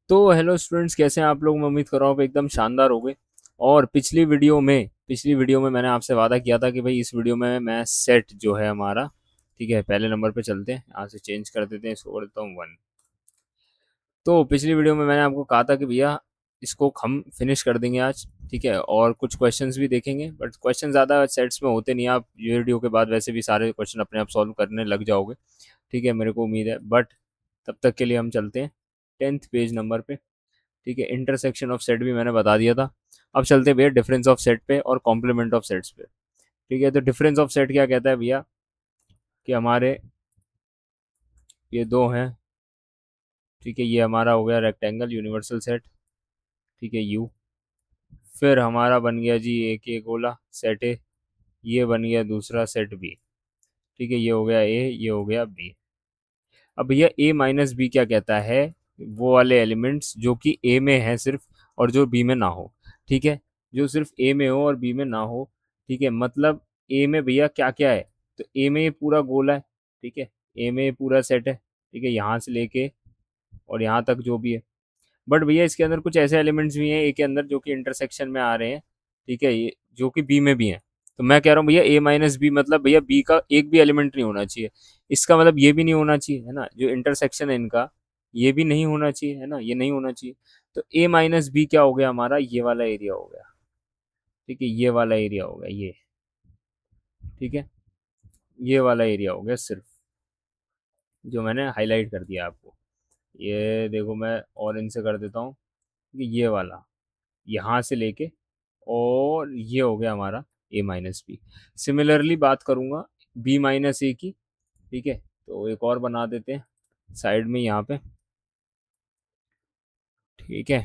तो hello students, कैसे हैं आप लोग। मैं उम्मीद कर रहा हूँ आप एकदम शानदार हो गए। और पिछली वीडियो में मैंने आपसे वादा किया था कि भाई इस वीडियो में मैं सेट जो है हमारा, ठीक है, पहले नंबर पे चलते हैं। यहाँ से चेंज कर देते हैं, इसको कर देता हूँ 1। तो पिछली वीडियो में मैंने आपको कहा था कि भैया इसको हम फिनिश कर देंगे आज, ठीक है, और कुछ क्वेश्चंस भी देखेंगे, बट क्वेश्चन ज़्यादा सेट्स में होते नहीं हैं। आप ये वीडियो के बाद वैसे भी सारे क्वेश्चन अपने आप सॉल्व करने लग जाओगे, ठीक है, मेरे को उम्मीद है। बट तब तक के लिए हम चलते हैं 10th पेज नंबर पे। ठीक है, इंटरसेक्शन ऑफ सेट भी मैंने बता दिया था। अब चलते हैं भैया डिफरेंस ऑफ सेट पे और कॉम्प्लीमेंट ऑफ सेट्स पे। ठीक है, तो डिफरेंस ऑफ सेट क्या कहता है भैया कि हमारे ये दो हैं, ठीक है, ये हमारा हो गया रेक्टेंगल यूनिवर्सल सेट, ठीक है, यू। फिर हमारा बन गया जी एक ये गोला सेट ए, ये बन गया दूसरा सेट बी, ठीक है, ये हो गया ए, ये हो गया बी। अब भैया ए माइनस बी क्या कहता है, वो वाले एलिमेंट्स जो कि ए में है सिर्फ और जो बी में ना हो, ठीक है, जो सिर्फ ए में हो और बी में ना हो, ठीक है, मतलब ए में भैया क्या क्या है, तो ए में ये पूरा गोला है, ठीक है, ए में ये पूरा सेट है, ठीक है, यहाँ से लेके और यहाँ तक जो भी है। बट भैया इसके अंदर कुछ ऐसे एलिमेंट्स भी हैं ए के अंदर जो कि इंटरसेक्शन में आ रहे हैं, ठीक है, ये जो कि बी में भी हैं। तो मैं कह रहा हूँ भैया ए माइनस बी मतलब भैया बी का एक भी एलिमेंट नहीं होना चाहिए। इसका मतलब ये भी नहीं होना चाहिए, है ना, जो इंटरसेक्शन है इनका, ये भी नहीं होना चाहिए, है ना, ये नहीं होना चाहिए। तो ए माइनस बी क्या हो गया हमारा, ये वाला एरिया हो गया, ठीक है, ये वाला एरिया हो गया ये, ठीक है, ये वाला एरिया हो गया सिर्फ, जो मैंने हाईलाइट कर दिया आपको। ये देखो मैं ऑरेंज से कर देता हूँ कि ये वाला यहाँ से लेके और ये हो गया हमारा ए माइनस बी। सिमिलरली बात करूँगा बी माइनस ए की, ठीक है, तो एक और बना देते हैं साइड में यहाँ पे, ठीक है,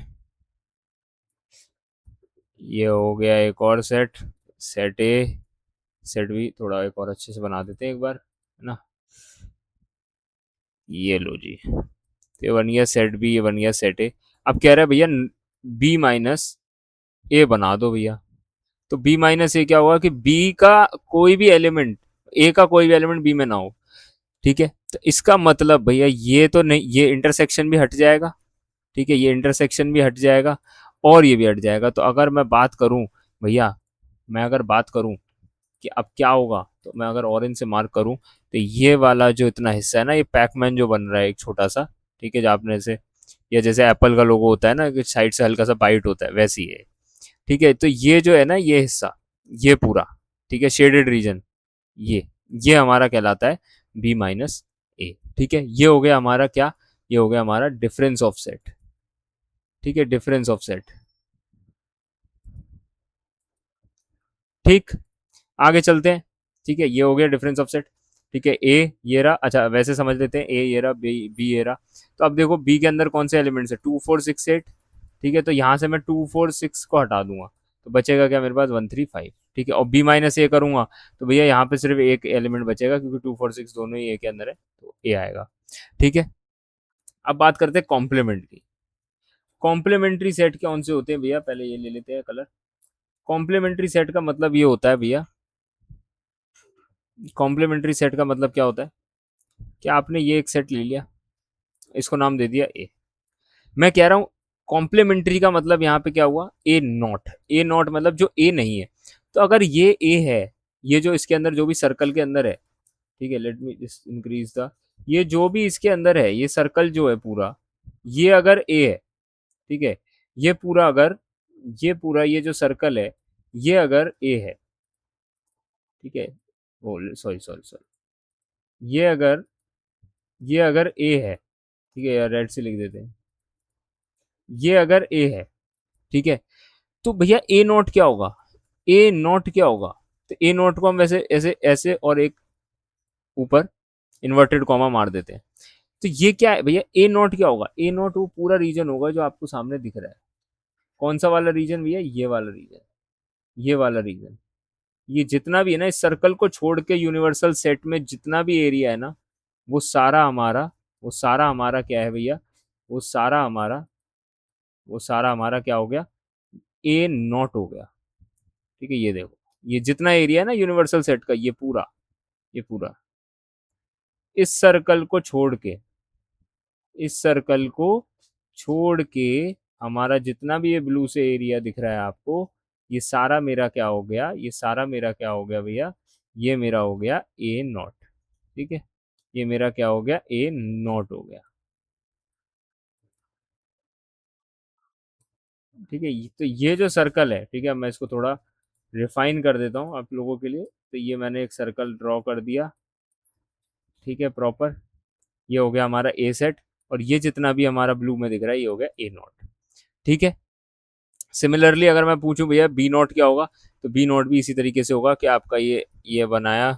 ये हो गया एक और set, set A, set B, थोड़ा एक और अच्छे से बना देते हैं एक बार, है ना। ये लो जी, तो ये बन गया सेट बी, ये बन गया सेट ए। अब कह रहा है भैया बी माइनस ए बना दो भैया। तो बी माइनस ए क्या होगा कि बी का कोई भी एलिमेंट, ए का कोई भी एलिमेंट बी में ना हो, ठीक है, तो इसका मतलब भैया ये तो नहीं, ये इंटरसेक्शन भी हट जाएगा, ठीक है, ये इंटरसेक्शन भी हट जाएगा और ये भी हट जाएगा। तो अगर मैं बात करूं भैया, मैं अगर बात करूं कि अब क्या होगा, तो मैं अगर ऑरेंज से मार्क करूं तो ये वाला जो इतना हिस्सा है ना, ये पैकमैन जो बन रहा है एक छोटा सा, ठीक है, जो आपने से, या जैसे एप्पल का लोगो होता है ना कि साइड से हल्का सा बाइट होता है, वैसी है, ठीक है। तो ये जो है ना ये हिस्सा, ये पूरा, ठीक है, शेडेड रीजन, ये हमारा कहलाता है बी माइनस ए, ठीक है। ये हो गया हमारा क्या, ये हो गया हमारा डिफरेंस ऑफ सेट, ठीक है, डिफरेंस ऑफ सेट, ठीक। आगे चलते हैं, ठीक है, ये हो गया डिफरेंस ऑफ सेट, ठीक है, ए ये रहा, अच्छा वैसे समझ लेते हैं, ए ये रहा, बी बी ये रहा। तो अब देखो बी के अंदर कौन से एलिमेंट्स है, 2 4 6 8, ठीक है, तो यहाँ से मैं 2 4 6 को हटा दूंगा, तो बचेगा क्या मेरे पास 1 3 5, ठीक है, और बी माइनस ए करूंगा तो भैया यहाँ पे सिर्फ एक एलिमेंट बचेगा क्योंकि 2 4 6 दोनों ही ए के अंदर है, तो ए आएगा, ठीक है। अब बात करते हैं कॉम्प्लीमेंट की। कॉम्प्लीमेंट्री सेट कौन से होते हैं भैया, पहले ये ले लेते हैं कलर। कॉम्प्लीमेंट्री सेट का मतलब ये होता है भैया, कॉम्प्लीमेंट्री सेट का मतलब क्या होता है कि आपने ये एक सेट ले लिया, इसको नाम दे दिया ए। मैं कह रहा हूं कॉम्प्लीमेंट्री का मतलब यहाँ पे क्या हुआ, ए नॉट, ए नॉट मतलब जो ए नहीं है। तो अगर ये ए है, ये जो इसके अंदर जो भी सर्कल के अंदर है, ठीक है, लेट मी इंक्रीज द, ये जो भी इसके अंदर है, ये सर्कल जो है पूरा, ये अगर ए है, ठीक है, ये पूरा अगर, ये पूरा ये जो सर्कल है, ये अगर ए है, ठीक है, ओ सॉरी सॉरी सॉरी, ये अगर, ये अगर ए है, ठीक है, यार रेड से लिख देते हैं, ये अगर ए है, ठीक है, तो भैया ए नॉट क्या होगा, ए नॉट क्या होगा, तो ए नॉट को हम वैसे ऐसे ऐसे और एक ऊपर इन्वर्टेड कॉमा मार देते हैं। तो ये क्या है भैया, ए नॉट क्या होगा, ए नॉट वो पूरा रीजन होगा जो आपको सामने दिख रहा है। कौन सा वाला रीजन भैया, ये वाला रीजन, ये वाला रीजन, ये जितना भी है ना इस सर्कल को छोड़ के यूनिवर्सल सेट में जितना भी एरिया है ना, वो सारा हमारा, वो सारा हमारा क्या है भैया, वो सारा हमारा, वो सारा हमारा क्या हो गया, ए नॉट हो गया, ठीक है। ये देखो ये जितना एरिया है ना यूनिवर्सल सेट का, ये पूरा, ये पूरा इस सर्कल को छोड़ के, इस सर्कल को छोड़ के हमारा जितना भी ये ब्लू से एरिया दिख रहा है आपको, ये सारा मेरा क्या हो गया, ये सारा मेरा क्या हो गया भैया, ये मेरा हो गया ए नॉट। ठीक है, ये मेरा क्या हो गया, ए नॉट हो गया। ठीक है, तो ये जो सर्कल है, ठीक है, मैं इसको थोड़ा रिफाइन कर देता हूँ आप लोगों के लिए। तो ये मैंने एक सर्कल ड्रॉ कर दिया, ठीक है, प्रॉपर। ये हो गया हमारा ए सेट, और ये जितना भी हमारा ब्लू में दिख रहा है ये हो गया ए नॉट। ठीक है, सिमिलरली अगर मैं पूछूं भैया बी नॉट क्या होगा, तो बी नॉट भी इसी तरीके से होगा कि आपका ये बनाया,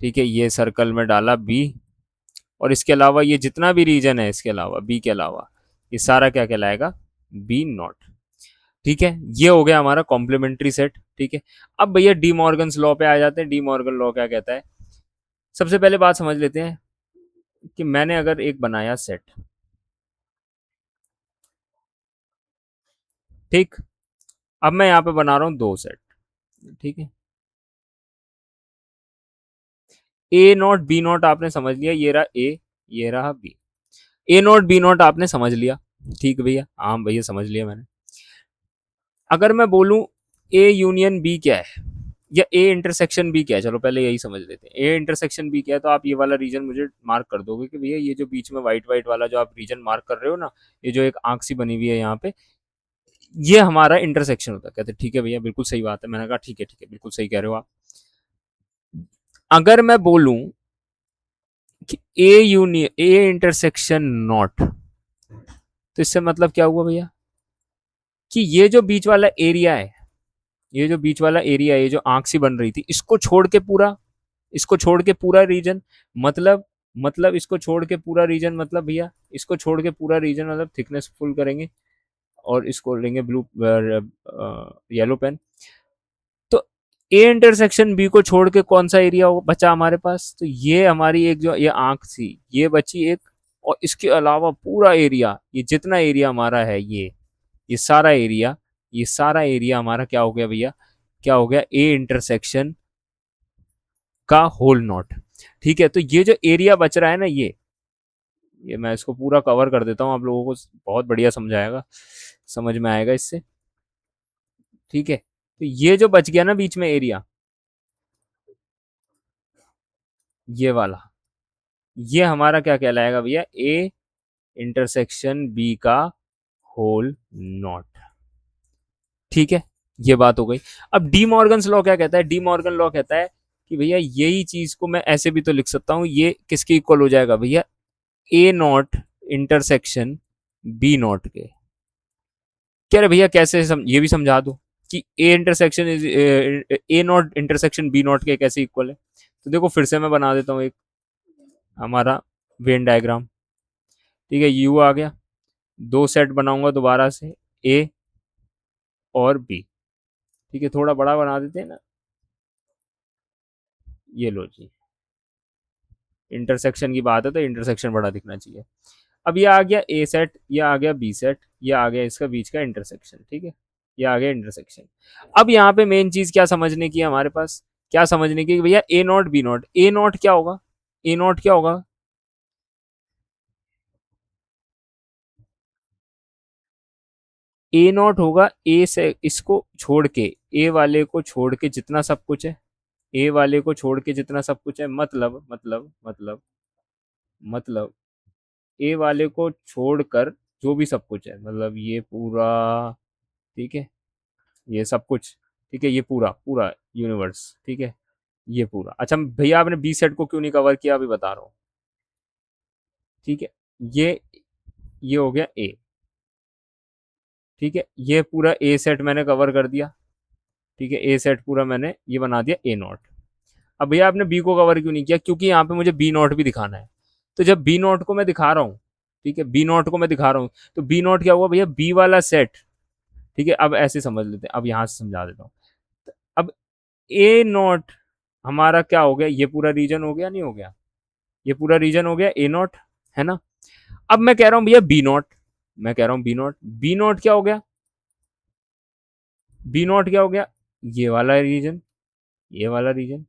ठीक है, ये सर्कल में डाला बी, और इसके अलावा ये जितना भी रीजन है इसके अलावा, बी के अलावा, ये सारा क्या कहलाएगा, बी नॉट। ठीक है, ये हो गया हमारा कॉम्प्लीमेंट्री सेट। ठीक है, अब भैया डी मॉर्गन्स लॉ पे आ जाते हैं। डी मॉर्गन लॉ क्या कहता है, सबसे पहले बात समझ लेते हैं कि मैंने अगर एक बनाया सेट, ठीक, अब मैं यहाँ पे बना रहा हूँ दो सेट। ठीक है, ए नॉट बी नॉट आपने समझ लिया, ये रहा ए, ये रहा B. A not B not आपने समझ लिया, ठीक भैया, हाँ भैया समझ लिया मैंने। अगर मैं बोलूं ए यूनियन बी क्या है, या ए इंटरसेक्शन बी क्या है, चलो पहले यही समझ लेते हैं। ए इंटरसेक्शन बी क्या है, तो आप ये वाला रीजन मुझे मार्क कर दोगे कि भैया ये जो बीच में व्हाइट व्हाइट वाला जो आप रीजन मार्क कर रहे हो ना, ये जो एक आंख सी बनी हुई है यहाँ पे, ये हमारा इंटरसेक्शन होता है। कहते ठीक है भैया, बिल्कुल सही बात है। मैंने कहा ठीक है, बिल्कुल सही कह रहे हो आप। अगर मैं बोलूं कि A union A intersection not, तो इससे मतलब क्या हुआ भैया, कि ये जो बीच वाला एरिया है, ये जो बीच वाला एरिया है, ये जो आंख सी बन रही थी, इसको छोड़ के पूरा, इसको छोड़ के पूरा रीजन, मतलब इसको छोड़ के पूरा रीजन, मतलब भैया इसको छोड़ के पूरा रीजन, मतलब थिकनेस फुल करेंगे और इसको लेंगे ब्लू येलो पेन। तो ए इंटरसेक्शन बी को छोड़ के कौन सा एरिया बचा हमारे पास, तो ये हमारी एक जो ये आंख थी ये बची एक, और इसके अलावा पूरा एरिया, ये जितना एरिया हमारा है, ये सारा एरिया, ये सारा एरिया हमारा क्या हो गया भैया, क्या हो गया, ए इंटरसेक्शन का होल नॉट। ठीक है, तो ये जो एरिया बच रहा है ना, ये मैं इसको पूरा कवर कर देता हूँ आप लोगों को, बहुत बढ़िया समझाएगा, समझ में आएगा इससे। ठीक है, तो ये जो बच गया ना बीच में एरिया, ये वाला, ये हमारा क्या कहलाएगा भैया, ए इंटरसेक्शन बी का होल नॉट। ठीक है, ये बात हो गई। अब डी मॉर्गन लॉ क्या कहता है, डी मॉर्गन लॉ कहता है कि भैया यही चीज को मैं ऐसे भी तो लिख सकता हूँ, ये किसके इक्वल हो जाएगा भैया, A not intersection B not के। कह रहे भैया कैसे ये भी समझा दो कि A intersection is A not intersection B not के कैसे इक्वल है। तो देखो फिर से मैं बना देता हूँ एक हमारा वेन डायग्राम। ठीक है, यू आ गया, दो सेट बनाऊंगा दोबारा से, ए और बी। ठीक है, थोड़ा बड़ा बना देते हैं ना, ये लो जी, इंटरसेक्शन की बात है तो इंटरसेक्शन बड़ा दिखना चाहिए। अब ये आ गया ए सेट, ये आ गया बी सेट, ये आ गया इसका बीच का इंटरसेक्शन। ठीक है, ये आ गया इंटरसेक्शन। अब यहाँ पे मेन चीज क्या समझने की है हमारे पास, क्या समझने की, भैया A not B not, A not क्या होगा, ए नॉट क्या होगा, ए नॉट होगा ए से इसको छोड़ के, ए वाले को छोड़ के जितना सब कुछ है, ए वाले को छोड़ के जितना सब कुछ है, मतलब ए वाले को छोड़कर जो भी सब कुछ है, मतलब ये पूरा, ठीक है, ये सब कुछ, ठीक है, ये पूरा पूरा यूनिवर्स, ठीक है, ये पूरा। अच्छा भैया आपने बी सेट को क्यों नहीं कवर किया, अभी बता रहा हूँ। ठीक है, ये हो गया ए, ठीक है, ये पूरा ए सेट मैंने कवर कर दिया। ठीक है, ए सेट पूरा मैंने ये बना दिया ए नॉट। अब भैया आपने बी को कवर क्यों नहीं किया, क्योंकि यहाँ पे मुझे बी नॉट भी दिखाना है। तो जब बी नॉट को मैं दिखा रहा हूँ, ठीक है, बी नॉट को मैं दिखा रहा हूँ, तो बी नॉट क्या हुआ भैया, बी वाला सेट। ठीक है, अब ऐसे समझ लेते हैं, अब यहाँ से समझा देता हूँ। अब ए नॉट हमारा क्या हो गया, ये पूरा रीजन हो गया, नहीं हो गया, ये पूरा रीजन हो गया ए नॉट, है ना। अब मैं कह रहा हूँ भैया बी नॉट, मैं कह रहा हूँ बी नॉट, बी नॉट क्या हो गया, बी नॉट क्या हो गया, ये वाला रीजन, ये वाला रीजन।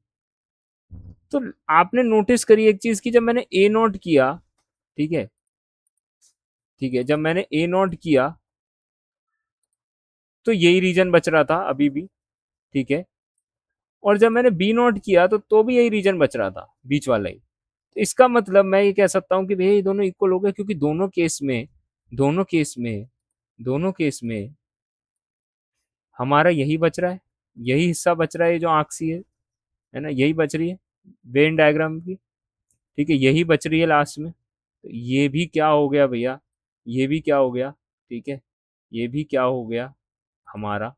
तो आपने नोटिस करी एक चीज की, जब मैंने ए नॉट किया, ठीक है, ठीक है, जब मैंने ए नॉट किया तो यही रीजन बच रहा था अभी भी, ठीक है, और जब मैंने बी नॉट किया तो भी यही रीजन बच रहा था, बीच वाला ही। तो इसका मतलब मैं ये कह सकता हूँ कि भैया ये दोनों इक्वल हो गए, क्योंकि दोनों केस में दोनों केस में हमारा यही बच रहा है, यही हिस्सा बच रहा है जो आंख सी है ना, यही बच रही है वेन डायग्राम की, ठीक है, यही बच रही है लास्ट में। तो ये भी क्या हो गया भैया, ये भी क्या हो गया, ठीक है, ये भी क्या हो गया हमारा,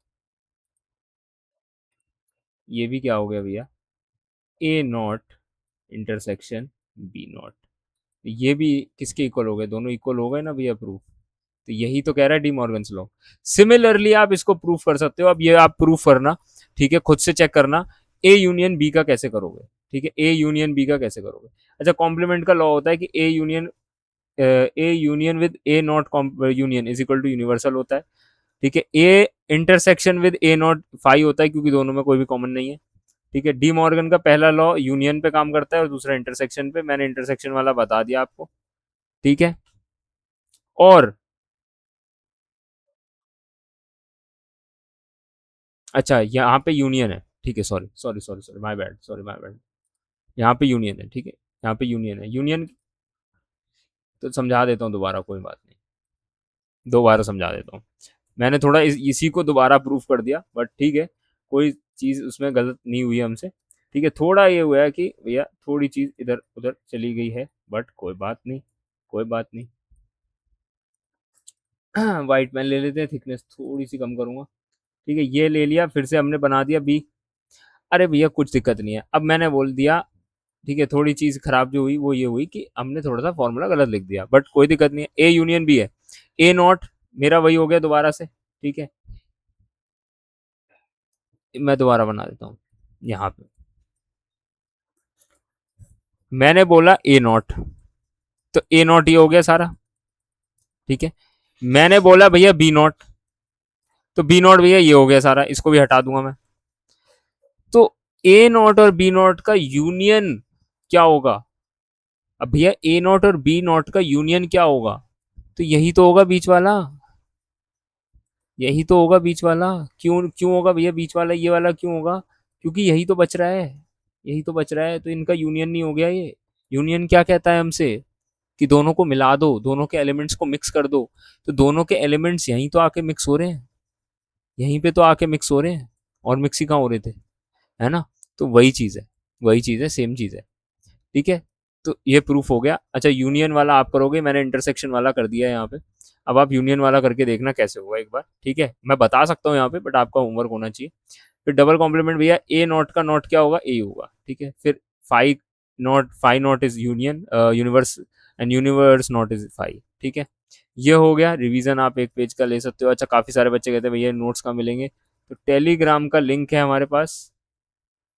ये भी क्या हो गया भैया, A not intersection B not. ये भी किसके इक्वल हो गए, दोनों इक्वल हो गए ना भैया प्रूफ। तो यही तो कह रहा है डी मॉर्गन्स लॉ। सिमिलरली आप इसको प्रूफ कर सकते हो, अब ये आप प्रूफ करना, ठीक है, खुद से चेक करना ए यूनियन बी का कैसे करोगे, ठीक है, ए यूनियन बी का कैसे करोगे। अच्छा, कॉम्प्लीमेंट का लॉ होता है कि A union with A not union is equal to universal होता है, ठीक है, A intersection with A not phi होता है क्योंकि दोनों में कोई भी कॉमन नहीं है, ठीक है। डी मॉर्गन का पहला लॉ यूनियन पे काम करता है और दूसरा इंटरसेक्शन पे, मैंने इंटरसेक्शन वाला बता दिया आपको, ठीक है। और अच्छा, यहाँ पे यूनियन है, ठीक है, sorry sorry sorry sorry my bad, sorry my bad, यहाँ पे यूनियन है, ठीक है, यहाँ पे यूनियन है, यूनियन। तो समझा देता हूँ दोबारा, कोई बात नहीं, दोबारा समझा देता हूँ। मैंने थोड़ा इसी को दोबारा प्रूफ कर दिया, बट ठीक है, कोई चीज़ उसमें गलत नहीं हुई हमसे, ठीक है, थोड़ा ये हुआ है कि भैया थोड़ी चीज़ इधर उधर चली गई है, बट कोई बात नहीं, कोई बात नहीं। वाइट पेन ले लेते हैं, थिकनेस थोड़ी सी कम करूंगा, ठीक है, ये ले लिया, फिर से हमने बना दिया बी। अरे भैया कुछ दिक्कत नहीं है, अब मैंने बोल दिया, ठीक है, थोड़ी चीज़ खराब जो हुई वो ये हुई कि हमने थोड़ा सा फॉर्मूला गलत लिख दिया, बट कोई दिक्कत नहीं है, ए यूनियन बी है, ए नॉट मेरा वही हो गया दोबारा से, ठीक है, मैं दोबारा बना देता हूँ यहाँ पे। मैंने बोला ए नॉट, तो ए नॉट ये हो गया सारा, ठीक है। मैंने बोला भैया बी नॉट, तो बी नॉट भैया ये हो गया सारा, इसको भी हटा दूंगा मैं। तो ए नॉट और बी नॉट का यूनियन क्या होगा, अब भैया ए नॉट और बी नॉट का यूनियन क्या होगा, तो यही तो होगा बीच वाला, यही तो होगा बीच वाला। क्यों क्यों होगा भैया बीच वाला, ये वाला क्यों होगा, क्योंकि यही तो बच रहा है, यही तो बच रहा है, तो इनका यूनियन नहीं हो गया ये। यूनियन क्या कहता है हमसे, कि दोनों को मिला दो, दोनों के एलिमेंट्स को मिक्स कर दो, तो दोनों के एलिमेंट्स यहीं तो आके मिक्स हो रहे हैं, यहीं पे तो आके मिक्स हो रहे हैं, और मिक्स ही कहाँ हो रहे थे, है ना। तो वही चीज़ है, वही चीज़ है, सेम चीज़ है, ठीक है। तो ये प्रूफ हो गया। अच्छा, यूनियन वाला आप करोगे, मैंने इंटरसेक्शन वाला कर दिया है यहाँ पे, अब आप यूनियन वाला करके देखना कैसे होगा एक बार, ठीक है, मैं बता सकता हूँ यहाँ पे, बट आपका होमवर्क होना चाहिए। फिर डबल कॉम्प्लीमेंट भैया, ए नॉट का नॉट क्या होगा, ए होगा, ठीक है। फिर phi not is union universe, and universe not is phi, ठीक है। ये हो गया रिवीजन, आप एक पेज का ले सकते हो। अच्छा, काफ़ी सारे बच्चे कहते हैं भैया नोट्स कहाँ मिलेंगे, तो टेलीग्राम का लिंक है हमारे पास,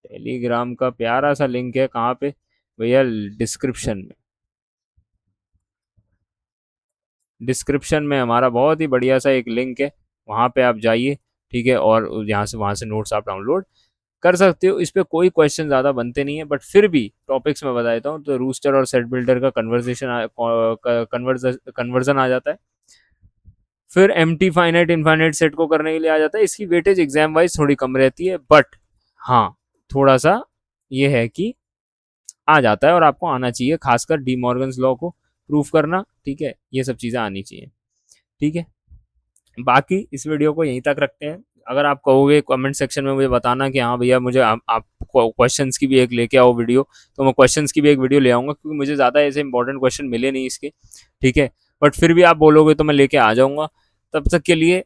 टेलीग्राम का प्यारा सा लिंक है, कहाँ पे भैया, डिस्क्रिप्शन में, डिस्क्रिप्शन में हमारा बहुत ही बढ़िया सा एक लिंक है, वहाँ पे आप जाइए, ठीक है, और यहाँ से, वहाँ से नोट्स आप डाउनलोड कर सकते हो। इस पे कोई क्वेश्चन ज़्यादा बनते नहीं है, बट फिर भी टॉपिक्स में बता देता हूँ, तो रूस्टर और सेट बिल्डर का कन्वर्जन आ जाता है, फिर empty finite infinite set को करने के लिए आ जाता है। इसकी वेटेज एग्जाम वाइज थोड़ी कम रहती है, बट हाँ, थोड़ा सा ये है कि आ जाता है, और आपको आना चाहिए, खासकर डी मॉर्गन्स लॉ को प्रूफ करना, ठीक है, ये सब चीज़ें आनी चाहिए, ठीक है। बाकी इस वीडियो को यहीं तक रखते हैं। अगर आप कहोगे कमेंट सेक्शन में मुझे बताना कि हाँ भैया मुझे आप क्वेश्चंस की भी एक लेके आओ वीडियो, तो मैं क्वेश्चंस की भी एक वीडियो ले आऊँगा, क्योंकि मुझे ज़्यादा ऐसे इंपॉर्टेंट क्वेश्चन मिले नहीं इसके, ठीक है। बट फिर भी आप बोलोगे तो मैं लेके आ जाऊँगा। तब तक के लिए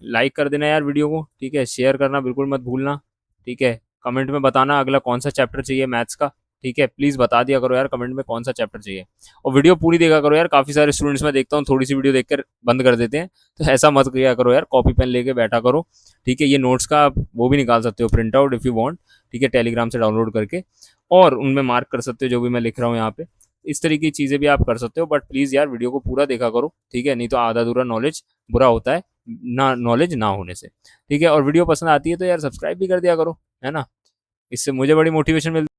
लाइक कर देना यार वीडियो को, ठीक है, शेयर करना बिल्कुल मत भूलना, ठीक है। कमेंट में बताना अगला कौन सा चैप्टर चाहिए मैथ्स का, ठीक है, प्लीज़ बता दिया करो यार कमेंट में कौन सा चैप्टर चाहिए, और वीडियो पूरी देखा करो यार। काफ़ी सारे स्टूडेंट्स मैं देखता हूँ थोड़ी सी वीडियो देखकर बंद कर देते हैं, तो ऐसा मत किया करो यार, कॉपी पेन लेके बैठा करो, ठीक है। ये नोट्स का आप वो भी निकाल सकते हो print out if you want, ठीक है, टेलीग्राम से डाउनलोड करके, और उनमें मार्क कर सकते हो जो भी मैं लिख रहा हूँ यहाँ पे। इस तरीके की चीज़ें भी आप कर सकते हो, बट प्लीज़ यार वीडियो को पूरा देखा करो, ठीक है, नहीं तो आधा अधूरा नॉलेज बुरा होता है, ना नॉलेज ना होने से, ठीक है। और वीडियो पसंद आती है तो यार सब्सक्राइब भी कर दिया करो, है ना, इससे मुझे बड़ी मोटिवेशन मिलती है।